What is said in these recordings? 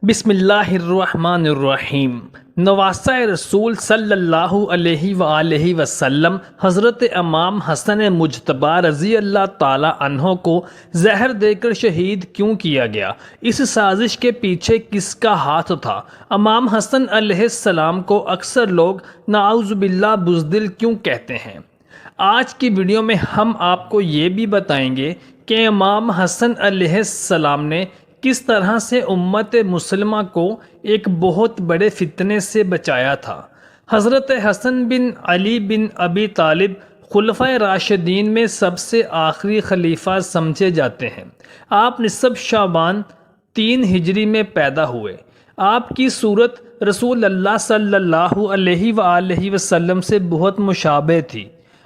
بسم اللہ الرحمن الرحیم۔ نواسہ رسول صلی اللہ علیہ وآلہ وسلم حضرت امام حسن مجتبی رضی اللہ تعالی عنہ کو زہر دے کر شہید کیوں کیا گیا؟ اس سازش کے پیچھے کس کا ہاتھ تھا؟ امام حسن علیہ السلام کو اکثر لوگ نعوذ باللہ بزدل کیوں کہتے ہیں؟ آج کی ویڈیو میں ہم آپ کو یہ بھی بتائیں گے کہ امام حسن علیہ السلام نے کس طرح سے امت مسلمہ کو ایک بہت بڑے فتنے سے بچایا تھا۔ حضرت حسن بن علی بن ابی طالب خلفۂ راشدین میں سب سے آخری خلیفہ سمجھے جاتے ہیں۔ آپ نصف شعبان 3 ہجری میں پیدا ہوئے۔ آپ کی صورت رسول اللہ صلی اللہ علیہ وآلہ وسلم سے بہت مشابہ تھی۔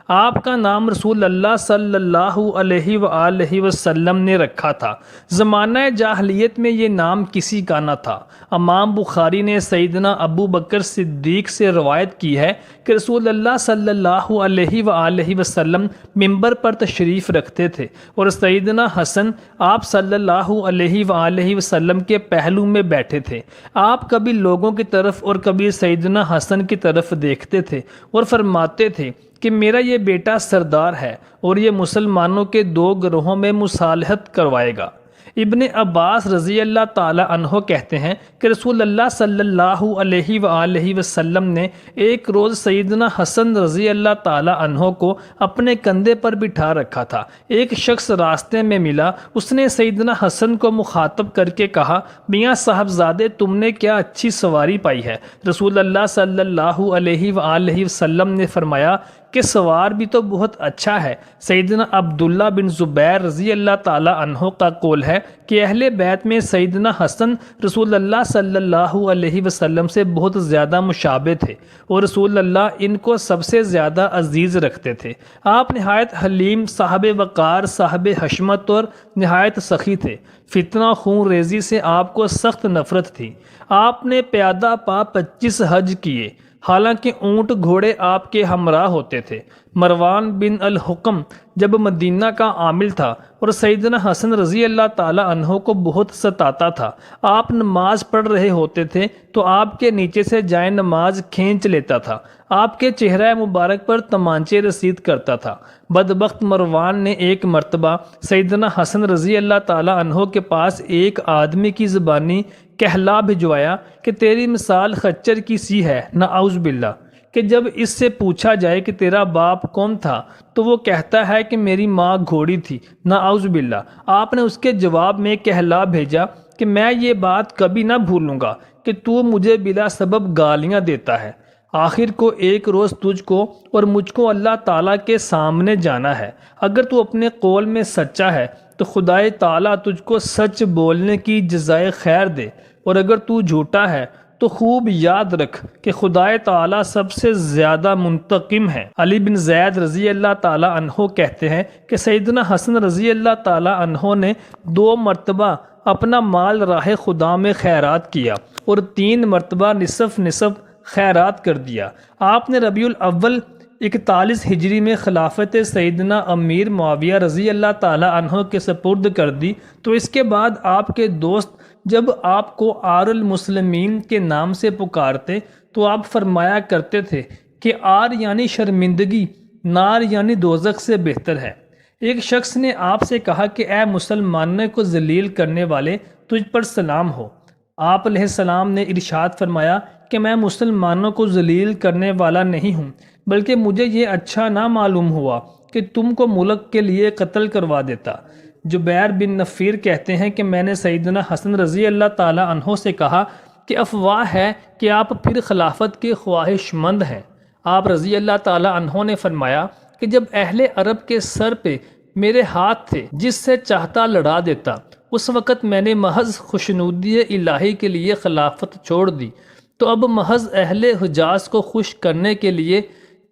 آپ کا نام رسول اللہ صلی اللہ علیہ وآلہ وسلم نے رکھا تھا۔ زمانہ جاہلیت میں یہ نام کسی کا نہ تھا۔ امام بخاری نے سیدنا ابو بکر صدیق سے روایت کی ہے کہ رسول اللہ صلی اللہ علیہ وآلہ وسلم منبر پر تشریف رکھتے تھے اور سیدنا حسن آپ صلی اللہ علیہ وآلہ وسلم کے پہلو میں بیٹھے تھے۔ آپ کبھی لوگوں کی طرف اور کبھی سیدنا حسن کی طرف دیکھتے تھے اور فرماتے تھے کہ میرا یہ بیٹا سردار ہے اور یہ مسلمانوں کے 2 گروہوں میں مصالحت کروائے گا۔ ابن عباس رضی اللہ تعالی عنہ کہتے ہیں کہ رسول اللہ صلی اللہ علیہ وآلہ وسلم نے ایک روز سیدنا حسن رضی اللہ تعالی عنہ کو اپنے کندھے پر بٹھا رکھا تھا۔ ایک شخص راستے میں ملا، اس نے سیدنا حسن کو مخاطب کر کے کہا، میاں صاحبزادے تم نے کیا اچھی سواری پائی ہے؟ رسول اللہ صلی اللہ علیہ وآلہ وسلم نے فرمایا کہ سوار بھی تو بہت اچھا ہے۔ سیدنا عبداللہ بن زبیر رضی اللہ تعالی عنہ کا قول ہے کہ اہل بیت میں سیدنا حسن رسول اللہ صلی اللہ علیہ وسلم سے بہت زیادہ مشابہ تھے اور رسول اللہ ان کو سب سے زیادہ عزیز رکھتے تھے۔ آپ نہایت حلیم، صاحب وقار، صاحب حشمت اور نہایت سخی تھے۔ فتنہ خون ریزی سے آپ کو سخت نفرت تھی۔ آپ نے پیادہ پا 25 حج کیے، حالانکہ اونٹ گھوڑے آپ کے ہمراہ ہوتے تھے۔ مروان بن الحکم جب مدینہ کا عامل تھا اور سیدنا حسن رضی اللہ تعالی عنہ کو بہت ستاتا تھا، آپ نماز پڑھ رہے ہوتے تھے تو آپ کے نیچے سے جائے نماز کھینچ لیتا تھا، آپ کے چہرہ مبارک پر تمانچے رسید کرتا تھا۔ بدبخت مروان نے ایک مرتبہ سیدنا حسن رضی اللہ تعالی عنہ کے پاس ایک آدمی کی زبانی کہلا بھجوایا کہ تیری مثال خچر کی سی ہے، نعوذ باللہ، کہ جب اس سے پوچھا جائے کہ تیرا باپ کون تھا تو وہ کہتا ہے کہ میری ماں گھوڑی تھی، نعوذ باللہ۔ آپ نے اس کے جواب میں کہلا بھیجا کہ میں یہ بات کبھی نہ بھولوں گا کہ تو مجھے بلا سبب گالیاں دیتا ہے۔ آخر کو ایک روز تجھ کو اور مجھ کو اللہ تعالیٰ کے سامنے جانا ہے۔ اگر تو اپنے قول میں سچا ہے تو خدائے تعالیٰ تجھ کو سچ بولنے کی جزائے خیر دے، اور اگر تو جھوٹا ہے تو خوب یاد رکھ کہ خدائے تعالیٰ سب سے زیادہ منتقم ہے۔ علی بن زید رضی اللہ تعالیٰ عنہ کہتے ہیں کہ سیدنا حسن رضی اللہ تعالیٰ عنہ نے 2 مرتبہ اپنا مال راہ خدا میں خیرات کیا اور 3 مرتبہ نصف نصف خیرات کر دیا۔ آپ نے ربیع الاول 41 ہجری میں خلافت سیدنا امیر معاویہ رضی اللہ تعالی عنہ کے سپرد کر دی، تو اس کے بعد آپ کے دوست جب آپ کو آر المسلمین کے نام سے پکارتے تو آپ فرمایا کرتے تھے کہ آر یعنی شرمندگی، نار یعنی دوزخ سے بہتر ہے۔ ایک شخص نے آپ سے کہا کہ اے مسلمانوں کو ذلیل کرنے والے، تجھ پر سلام ہو۔ آپ علیہ السلام نے ارشاد فرمایا کہ میں مسلمانوں کو ذلیل کرنے والا نہیں ہوں، بلکہ مجھے یہ اچھا نہ معلوم ہوا کہ تم کو ملک کے لیے قتل کروا دیتا۔ جبیر بن نفیر کہتے ہیں کہ میں نے سیدنا حسن رضی اللہ تعالی عنہ سے کہا کہ افواہ ہے کہ آپ پھر خلافت کے خواہش مند ہیں۔ آپ رضی اللہ تعالی عنہ نے فرمایا کہ جب اہل عرب کے سر پہ میرے ہاتھ تھے، جس سے چاہتا لڑا دیتا، اس وقت میں نے محض خوشنودی الہی کے لیے خلافت چھوڑ دی، تو اب محض اہل حجاز کو خوش کرنے کے لیے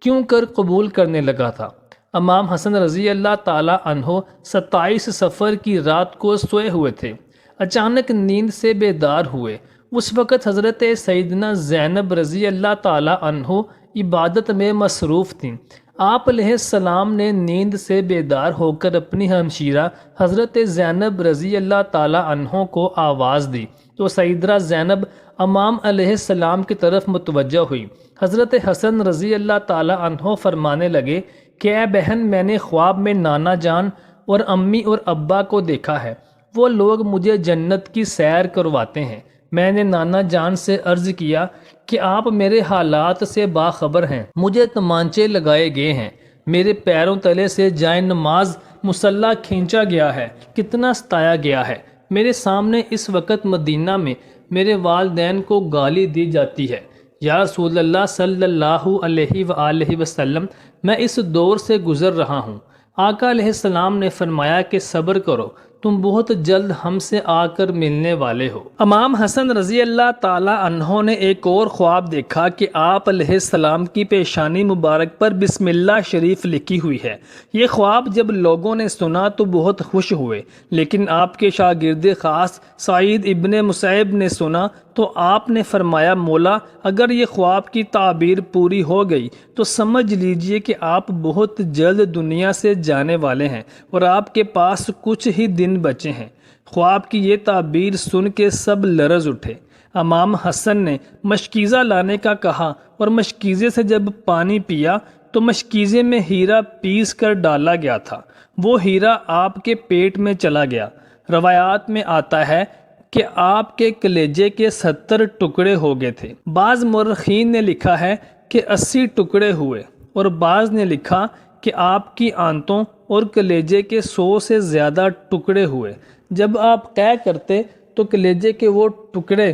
کیوں کر قبول کرنے لگا تھا۔ امام حسن رضی اللہ تعالی عنہ 27 صفر کی رات کو سوئے ہوئے تھے، اچانک نیند سے بیدار ہوئے۔ اس وقت حضرت سیدنا زینب رضی اللہ تعالی عنہ عبادت میں مصروف تھیں۔ آپ علیہ السلام نے نیند سے بیدار ہو کر اپنی ہمشیرہ حضرت زینب رضی اللہ تعالی عنہ کو آواز دی تو سیدہ زینب امام علیہ السلام کی طرف متوجہ ہوئی۔ حضرت حسن رضی اللہ تعالی عنہ فرمانے لگے کہ اے بہن، میں نے خواب میں نانا جان اور امی اور ابا کو دیکھا ہے، وہ لوگ مجھے جنت کی سیر کرواتے ہیں۔ میں نے نانا جان سے عرض کیا کہ آپ میرے حالات سے باخبر ہیں، مجھے تمانچے لگائے گئے ہیں، میرے پیروں تلے سے جائے نماز مصلی کھینچا گیا ہے، کتنا ستایا گیا ہے، میرے سامنے اس وقت مدینہ میں میرے والدین کو گالی دی جاتی ہے۔ یا رسول اللہ صلی اللہ علیہ وآلہ وسلم، میں اس دور سے گزر رہا ہوں۔ آقا علیہ السلام نے فرمایا کہ صبر کرو، تم بہت جلد ہم سے آ کر ملنے والے ہو۔ امام حسن رضی اللہ تعالی عنہ نے ایک اور خواب دیکھا کہ آپ علیہ السلام کی پیشانی مبارک پر بسم اللہ شریف لکھی ہوئی ہے۔ یہ خواب جب لوگوں نے سنا تو بہت خوش ہوئے، لیکن آپ کے شاگرد خاص سعید ابن مسیب نے سنا تو آپ نے فرمایا، مولا اگر یہ خواب کی تعبیر پوری ہو گئی تو سمجھ لیجئے کہ آپ بہت جلد دنیا سے جانے والے ہیں اور آپ کے پاس کچھ ہی دن بچے ہیں۔ خواب کی یہ تعبیر سن کے سب لرز اٹھے۔ امام حسن نے مشکیزہ لانے کا کہا اور مشکیزے سے جب پانی پیا تو مشکیزے میں ہیرا پیس کر ڈالا گیا تھا، وہ ہیرا آپ کے پیٹ میں چلا گیا۔ روایات میں آتا ہے کہ آپ کے کلیجے کے 70 ٹکڑے ہو گئے تھے۔ بعض مورخین نے لکھا ہے کہ 80 ٹکڑے ہوئے اور بعض نے لکھا کہ آپ کی آنتوں اور کلیجے کے 100 سے زیادہ ٹکڑے ہوئے۔ جب آپ قے کرتے تو کلیجے کے وہ ٹکڑے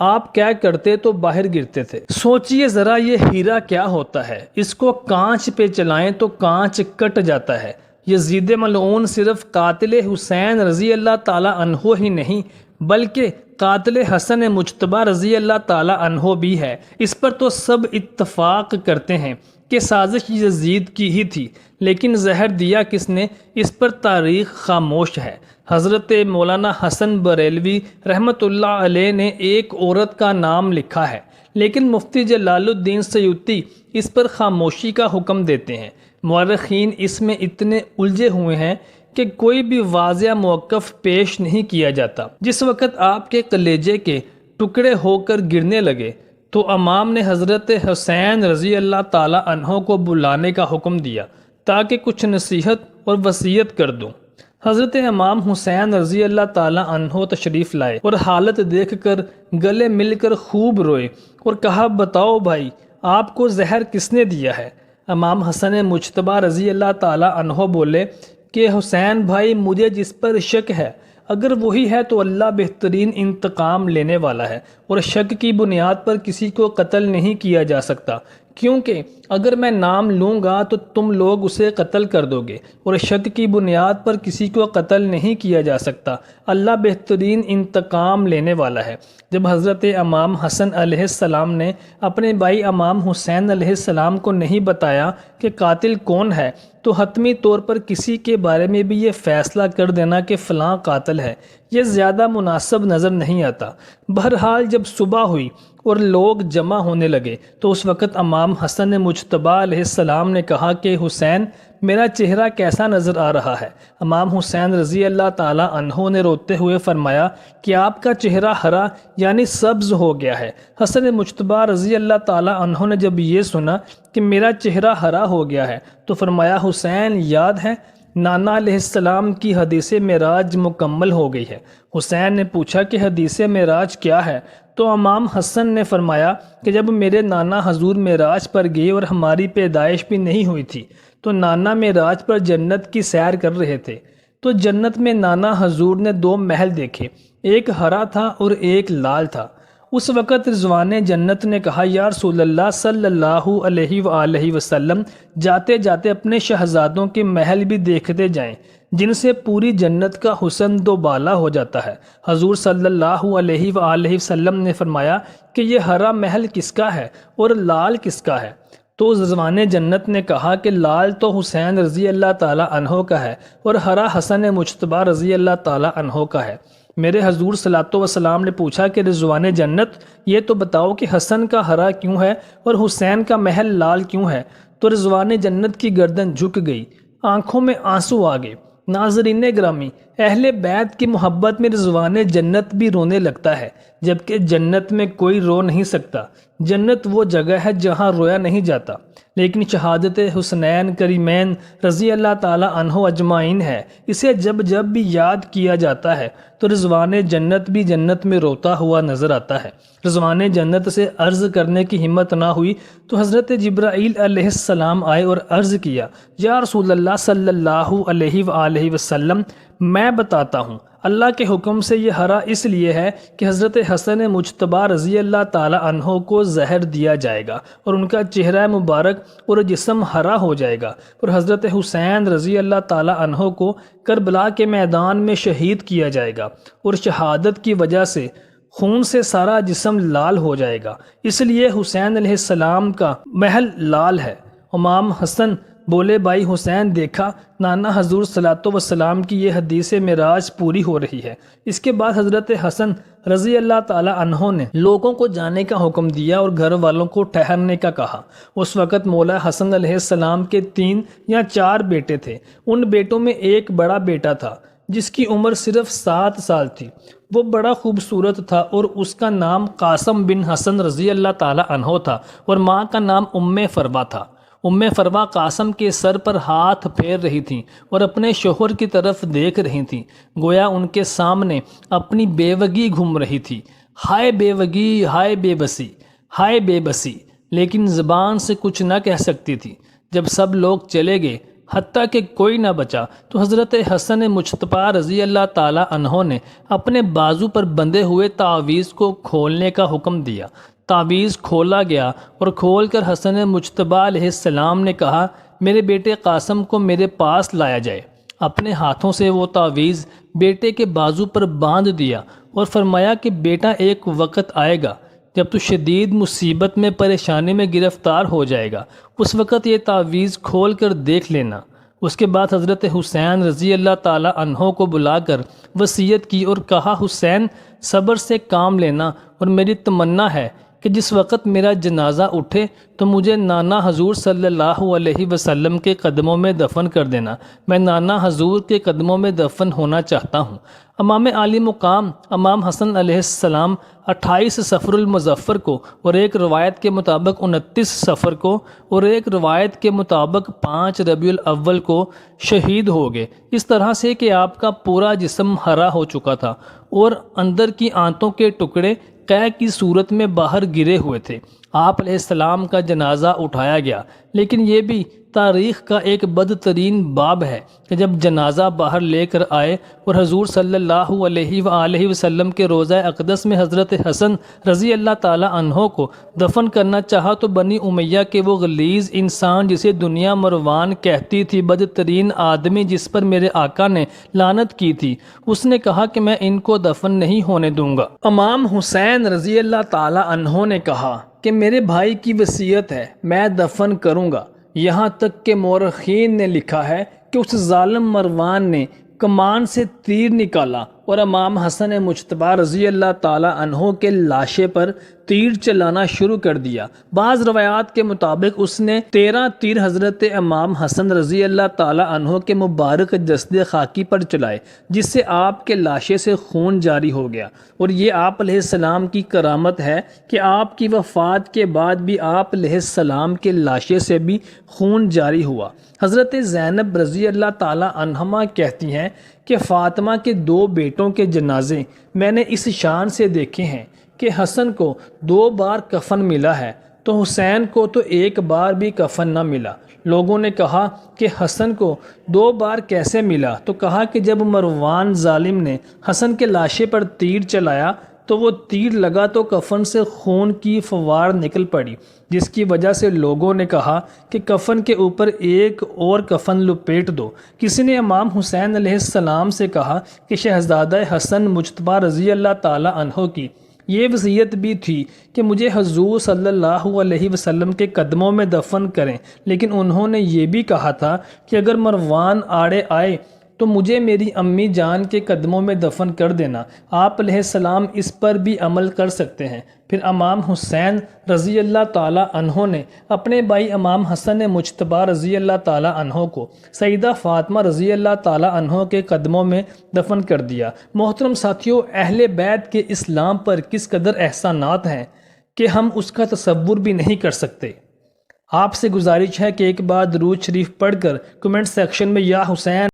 آپ کیا کرتے تو باہر گرتے تھے۔ سوچئے ذرا یہ ہیرا کیا ہوتا ہے، اس کو کانچ پہ چلائیں تو کانچ کٹ جاتا ہے۔ یزید ملعون صرف قاتل حسین رضی اللہ تعالی عنہ ہی نہیں بلکہ قاتل حسن مجتبی رضی اللہ تعالی عنہ بھی ہے۔ اس پر تو سب اتفاق کرتے ہیں کہ سازش یزید کی ہی تھی، لیکن زہر دیا کس نے، اس پر تاریخ خاموش ہے۔ حضرت مولانا حسن بریلوی رحمۃ اللہ علیہ نے ایک عورت کا نام لکھا ہے، لیکن مفتی جلال الدین سیوطی اس پر خاموشی کا حکم دیتے ہیں۔ مورخین اس میں اتنے الجھے ہوئے ہیں کہ کوئی بھی واضح موقف پیش نہیں کیا جاتا۔ جس وقت آپ کے کلیجے کے ٹکڑے ہو کر گرنے لگے تو امام نے حضرت حسین رضی اللہ تعالی عنہ کو بلانے کا حکم دیا تاکہ کچھ نصیحت اور وصیت کر دوں۔ حضرت امام حسین رضی اللہ تعالی عنہ تشریف لائے اور حالت دیکھ کر گلے مل کر خوب روئے اور کہا، بتاؤ بھائی، آپ کو زہر کس نے دیا ہے؟ امام حسن مجتبی رضی اللہ تعالی عنہ بولے کہ حسین بھائی، مجھے جس پر شک ہے اگر وہی ہے تو اللہ بہترین انتقام لینے والا ہے، اور شک کی بنیاد پر کسی کو قتل نہیں کیا جا سکتا، کیونکہ اگر میں نام لوں گا تو تم لوگ اسے قتل کر دو گے، اور شک کی بنیاد پر کسی کو قتل نہیں کیا جا سکتا، اللہ بہترین انتقام لینے والا ہے۔ جب حضرت امام حسن علیہ السلام نے اپنے بھائی امام حسین علیہ السلام کو نہیں بتایا کہ قاتل کون ہے تو حتمی طور پر کسی کے بارے میں بھی یہ فیصلہ کر دینا کہ فلاں قاتل ہے، یہ زیادہ مناسب نظر نہیں آتا۔ بہرحال جب صبح ہوئی اور لوگ جمع ہونے لگے تو اس وقت امام حسن مجتبی علیہ السلام نے کہا کہ حسین، میرا چہرہ کیسا نظر آ رہا ہے؟ امام حسین رضی اللہ تعالی عنہ نے روتے ہوئے فرمایا کہ آپ کا چہرہ ہرا یعنی سبز ہو گیا ہے۔ حسن مجتبی رضی اللہ تعالی عنہ نے جب یہ سنا کہ میرا چہرہ ہرا ہو گیا ہے تو فرمایا، حسین یاد ہے نانا علیہ السلام کی حدیث معراج مکمل ہو گئی ہے۔ حسین نے پوچھا کہ حدیث معراج کیا ہے؟ تو امام حسن نے فرمایا کہ جب میرے نانا حضور معراج پر گئے اور ہماری پیدائش بھی نہیں ہوئی تھی تو نانا معراج پر جنت کی سیر کر رہے تھے، تو جنت میں نانا حضور نے 2 محل دیکھے، ایک ہرا تھا اور ایک لال تھا۔ اس وقت رضوان جنت نے کہا، یا رسول اللہ صلی اللہ علیہ وآلہ وسلم، جاتے جاتے اپنے شہزادوں کے محل بھی دیکھتے جائیں جن سے پوری جنت کا حسن دوبالا ہو جاتا ہے۔ حضور صلی اللہ علیہ وآلہ وسلم نے فرمایا کہ یہ ہرا محل کس کا ہے اور لال کس کا ہے؟ تو رضوان جنت نے کہا کہ لال تو حسین رضی اللہ تعالی عنہ کا ہے اور ہرا حسن مجتبی رضی اللہ تعالی عنہ کا ہے۔ میرے حضور صلی اللہ علیہ وسلم نے پوچھا کہ رضوان جنت، یہ تو بتاؤ کہ حسن کا ہرا کیوں ہے اور حسین کا محل لال کیوں ہے؟ تو رضوان جنت کی گردن جھک گئی، آنکھوں میں آنسو آ گئے ناظرین گرامی، اہل بیت کی محبت میں رضوان جنت بھی رونے لگتا ہے، جبکہ جنت میں کوئی رو نہیں سکتا۔ جنت وہ جگہ ہے جہاں رویا نہیں جاتا، لیکن شہادت حسنین کریمین رضی اللہ تعالی عنہ اجمعین ہے، اسے جب جب بھی یاد کیا جاتا ہے تو رضوان جنت بھی جنت میں روتا ہوا نظر آتا ہے۔ رضوان جنت سے عرض کرنے کی ہمت نہ ہوئی تو حضرت جبرائیل علیہ السلام آئے اور عرض کیا، یا رسول اللہ صلی اللہ علیہ وآلہ وسلم، میں بتاتا ہوں، اللہ کے حکم سے یہ ہرا اس لیے ہے کہ حضرت حسن مجتبیٰ رضی اللہ تعالی عنہ کو زہر دیا جائے گا اور ان کا چہرہ مبارک اور جسم ہرا ہو جائے گا، اور حضرت حسین رضی اللہ تعالی عنہ کو کربلا کے میدان میں شہید کیا جائے گا، اور شہادت کی وجہ سے خون سے سارا جسم لال ہو جائے گا، اس لیے حسین علیہ السلام کا محل لال ہے۔ امام حسن بولے، بھائی حسین، دیکھا نانا حضور صلی اللہ علیہ وسلم کی یہ حدیث معراج پوری ہو رہی ہے۔ اس کے بعد حضرت حسن رضی اللہ تعالی عنہ نے لوگوں کو جانے کا حکم دیا اور گھر والوں کو ٹھہرنے کا کہا۔ اس وقت مولا حسن علیہ السلام کے 3 یا 4 بیٹے تھے۔ ان بیٹوں میں ایک بڑا بیٹا تھا جس کی عمر صرف 7 سال تھی۔ وہ بڑا خوبصورت تھا اور اس کا نام قاسم بن حسن رضی اللہ تعالی عنہ تھا، اور ماں کا نام فروا تھا۔ فروا قاسم کے سر پر ہاتھ پھیر رہی تھیں اور اپنے شوہر کی طرف دیکھ رہی تھیں، گویا ان کے سامنے اپنی بیوگی گھوم رہی تھی۔ ہائے بیوگی، ہائے بے بسی، ہائے بے بسی، لیکن زبان سے کچھ نہ کہہ سکتی تھی۔ جب سب لوگ چلے گئے، حتیٰ کہ کوئی نہ بچا، تو حضرت حسن مجتبیٰ رضی اللہ تعالی عنہ نے اپنے بازو پر بندھے ہوئے تعویذ کو کھولنے کا حکم دیا۔ تعویذ کھولا گیا اور کھول کر حسن مجتبیٰ علیہ السلام نے کہا، میرے بیٹے قاسم کو میرے پاس لایا جائے۔ اپنے ہاتھوں سے وہ تعویذ بیٹے کے بازو پر باندھ دیا اور فرمایا کہ بیٹا، ایک وقت آئے گا جب تو شدید مصیبت میں، پریشانی میں گرفتار ہو جائے گا، اس وقت یہ تعویذ کھول کر دیکھ لینا۔ اس کے بعد حضرت حسین رضی اللہ تعالی عنہ کو بلا کر وصیت کی اور کہا، حسین، صبر سے کام لینا، اور میری تمنا ہے کہ جس وقت میرا جنازہ اٹھے تو مجھے نانا حضور صلی اللہ علیہ وسلم کے قدموں میں دفن کر دینا۔ میں نانا حضور کے قدموں میں دفن ہونا چاہتا ہوں۔ امام عالی مقام امام حسن علیہ السلام 28 صفر المظفر کو، اور ایک روایت کے مطابق 29 صفر کو، اور ایک روایت کے مطابق 5 ربیع الاول کو شہید ہو گئے، اس طرح سے کہ آپ کا پورا جسم ہرا ہو چکا تھا اور اندر کی آنتوں کے ٹکڑے قے کی صورت میں باہر گرے ہوئے تھے۔ آپ علیہ السلام کا جنازہ اٹھایا گیا، لیکن یہ بھی تاریخ کا ایک بدترین باب ہے کہ جب جنازہ باہر لے کر آئے اور حضور صلی اللہ علیہ وآلہ وسلم کے روضہ اقدس میں حضرت حسن رضی اللہ تعالی عنہ کو دفن کرنا چاہا تو بنی امیہ کے وہ غلیظ انسان جسے دنیا مروان کہتی تھی، بدترین آدمی جس پر میرے آقا نے لعنت کی تھی، اس نے کہا کہ میں ان کو دفن نہیں ہونے دوں گا۔ امام حسین رضی اللہ تعالی عنہ نے کہا کہ میرے بھائی کی وصیت ہے، میں دفن کروں گا۔ یہاں تک کہ مورخین نے لکھا ہے کہ اس ظالم مروان نے کمان سے تیر نکالا اور امام حسن مجتبیٰ رضی اللہ تعالی عنہ کے لاشے پر تیر چلانا شروع کر دیا۔ بعض روایات کے مطابق اس نے 13 تیر حضرت امام حسن رضی اللہ تعالی عنہ کے مبارک جسد خاکی پر چلائے، جس سے آپ کے لاشے سے خون جاری ہو گیا، اور یہ آپ علیہ السلام کی کرامت ہے کہ آپ کی وفات کے بعد بھی آپ علیہ السلام کے لاشے سے بھی خون جاری ہوا۔ حضرت زینب رضی اللہ تعالی عنہما کہتی ہیں کہ فاطمہ کے 2 بیٹوں کے جنازے میں نے اس شان سے دیکھے ہیں کہ حسن کو 2 بار کفن ملا ہے تو حسین کو تو 1 بار بھی کفن نہ ملا۔ لوگوں نے کہا کہ حسن کو 2 بار کیسے ملا؟ تو کہا کہ جب مروان ظالم نے حسن کے لاشے پر تیر چلایا تو وہ تیر لگا تو کفن سے خون کی فوار نکل پڑی، جس کی وجہ سے لوگوں نے کہا کہ کفن کے اوپر ایک اور کفن لپیٹ دو۔ کسی نے امام حسین علیہ السلام سے کہا کہ شہزادہ حسن مجتبیٰ رضی اللہ تعالی عنہ کی یہ وصیت بھی تھی کہ مجھے حضور صلی اللہ علیہ وسلم کے قدموں میں دفن کریں، لیکن انہوں نے یہ بھی کہا تھا کہ اگر مروان آڑے آئے تو مجھے میری امی جان کے قدموں میں دفن کر دینا۔ آپ علیہ السلام اس پر بھی عمل کر سکتے ہیں۔ پھر امام حسین رضی اللہ تعالیٰ عنہ نے اپنے بھائی امام حسن مجتبیٰ رضی اللہ تعالیٰ عنہ کو سیدہ فاطمہ رضی اللہ تعالیٰ عنہ کے قدموں میں دفن کر دیا۔ محترم ساتھیوں، اہل بیت کے اسلام پر کس قدر احسانات ہیں کہ ہم اس کا تصور بھی نہیں کر سکتے۔ آپ سے گزارش ہے کہ ایک بار درود شریف پڑھ کر کمنٹ سیکشن میں یا حسین